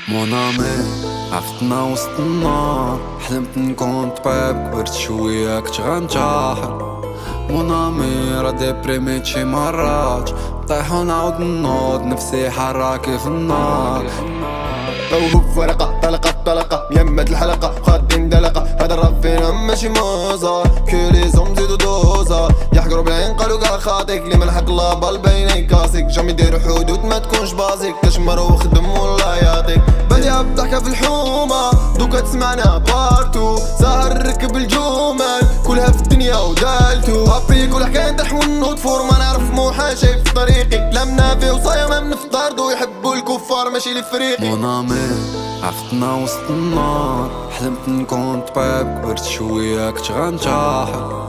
مونامي عفتنا وسط النار، حلمت نكون طبيب، كبرت شوية كنت غنجاحر. مونامي راه ديبريميت شي مرات، طيح ونعاود نوض، نفسي حراكي في النار. توهب فرقة طلقة ميمت الحلقة خادين دلقة، هذا الراب فينا ماشي موزة، كيليزهم زيدو دوزة، يحقروا بالعين قالوا قال خاطيك، اللي ملحق لابال بيني كاسيك، جام يديروا حدود ما تكونش بازيك، تشمر وخدم والله يعطيك. بادية بضحكة في الحومة دوكا تسمعنا بارتو، ساهر ركب الجمل كلها في الدنيا ودالتو، هابيك والحكاية نطيح ونوض فور، ما نعرف موحى شي في طريقي، لا منافي وصايا ما منفطر، دو يحبوا الكفار ماشي لفريقي. مونامي عفتنا وسط النار، حلمت نكون طبيب، كبرت شوية كنت غنجاحر.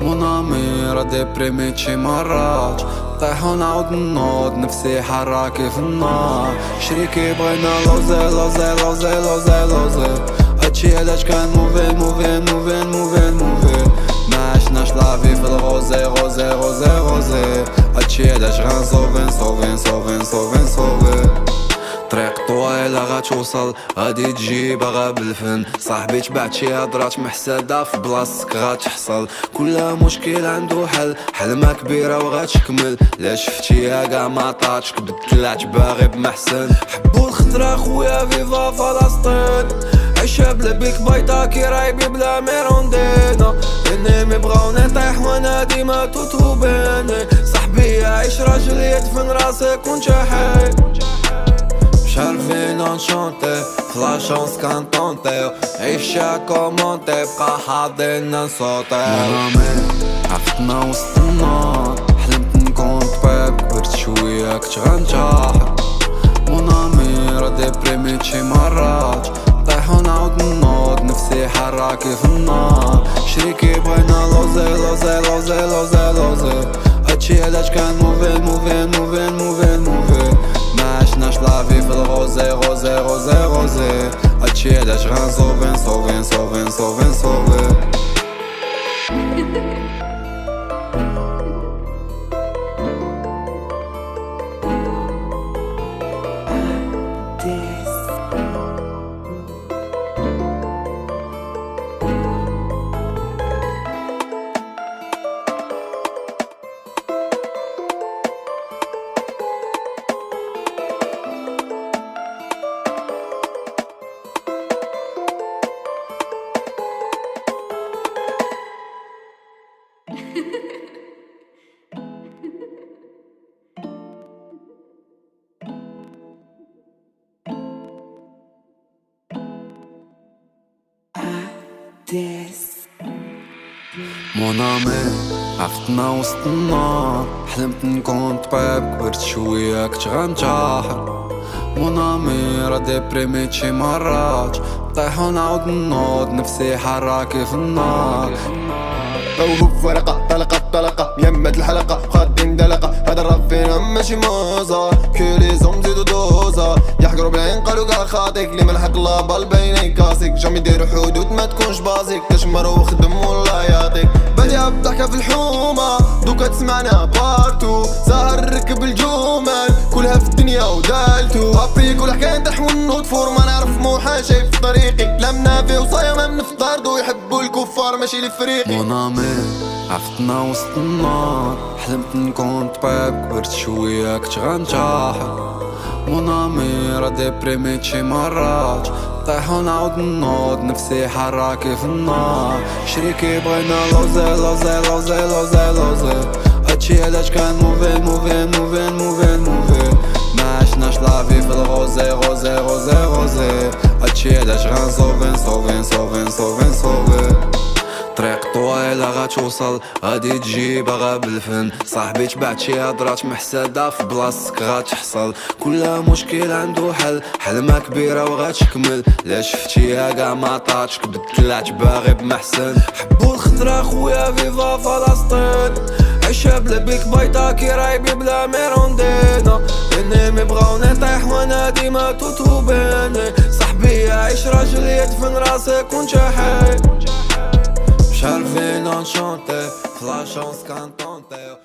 مونامي راه ديبريميت شي مرات، طيح ونعاود نوض، نفسي حراكي في النار. شريكي بغينا لوزي لوزي لوزي لوزي لوزي، هادشي علاش كان موفين موفين موفين موفين موفين، ما عشناش لافي في الغوزي غوزي غوزي غوزي، هادشي علاش غنصوفين صوفين صوفين صوفين صوفين. طريق طويلة غتوصل غادي تجي باغا بالفن، صاحبي تبعت شي هضرات محسدة في بلاصتك غتحصل، كل مشكل عنده حل، حلمة كبيرة وغتكمل، لا شفتيها كاع ما طاتشك بدلعت باغي بمحسن. حبو الخضرا خويا فيفا فلسطين، عيشها بلا بيك بايطا كي رايبي بلا ميروندينا، انمي بغاوني طيح وانا ديما توتو بيني، صاحبي عيش راجل يدفن راسك وانت حي، مش عارفين نشونتي فلا شونس كنطونتي، عيشها كومونتي بقى حاضرنا نصوتي. مونامي عفتنا وسط النار، حلمت نكون طبيب، كبرت شوية كنت غنجاحر. مونامي راه ديبريميت شي مرات، طيح ونعاود نوض، نفسي حراكي في النار. شريكي بغينا لوزي لوزي لوزي لوزي لوزي، هادشي علاش كان موفين موفين موفين موفين موفين، ما عشناش لافي في الغوزي غوزي غوزي غوزي، هادشي علاش غنصوفين صوفين صوفين صوفين صوفين. مونامي عفتنا وسط النار، حلمت نكون طبيب، كبرت شوية كنت غنجاحر. مونامي راه ديبريميت شي مرات، طيح ونعاود نوض، نفسي حراكي في النار. توهب فرقة طلقة ميمت الحلقة خادين دلقة، هذا الراب فينا ماشي موزة، كيليزهم زيدو دوزة، يحقروا بالعين قالوا قال خاطيك، اللي ملحق لابال بيني كاسيك، جام يديروا حدود ما تكونش بازيك، تشمر وخدم والله يعطيك. بادية بضحكة في الحومة دوكا تسمعنا بارتو، ساهر ركب الجمل كلها في الدنيا ودالتو، هابيك والحكاية نطيح ونوض فور، ما نعرف موحى شي في طريقي، لا منافي وصايا ما منفطر، دو يحبوا الكفار ماشي لفريقي. مونامي عفتنا وسط النار، حلمت نكون طبيب، كبرت شوية كنت غنجاحر. مونامي راه ديبريميت شي مرات، طيح ونعاود نوض، نفسي حراكي في النار. شريكي بغينا لوزي لوزي لوزي لوزي لوزي، هادشي علاش كان موفين موفين موفين موفين موفين، ما عشناش لافي في الغوزي غوزي غوزي غوزي، هادشي علاش غنصوفين صوفين صوفين صوفين صوفين. طريق طويلة غتوصل غادي تجي باغا بالفن، صاحبي تبعت شي هضرات محسدة في بلاصتك غتحصل، كل مشكل عنده حل، حلمة كبيرة وغتكمل، لا شفتيها كاع ما طاتشك بدلعت باغي بمحسن. حبو الخضرا خويا فيفا فلسطين، عيشها بلا بيك بايطا كي رايبي بلا ميروندينا، انمي بغاوني طيح وانا ديما توتو بيني، صاحبي لي عيش راجل يدفن راسك وانت حي. مش عارفين نشونتي في لا شونس كان طونتي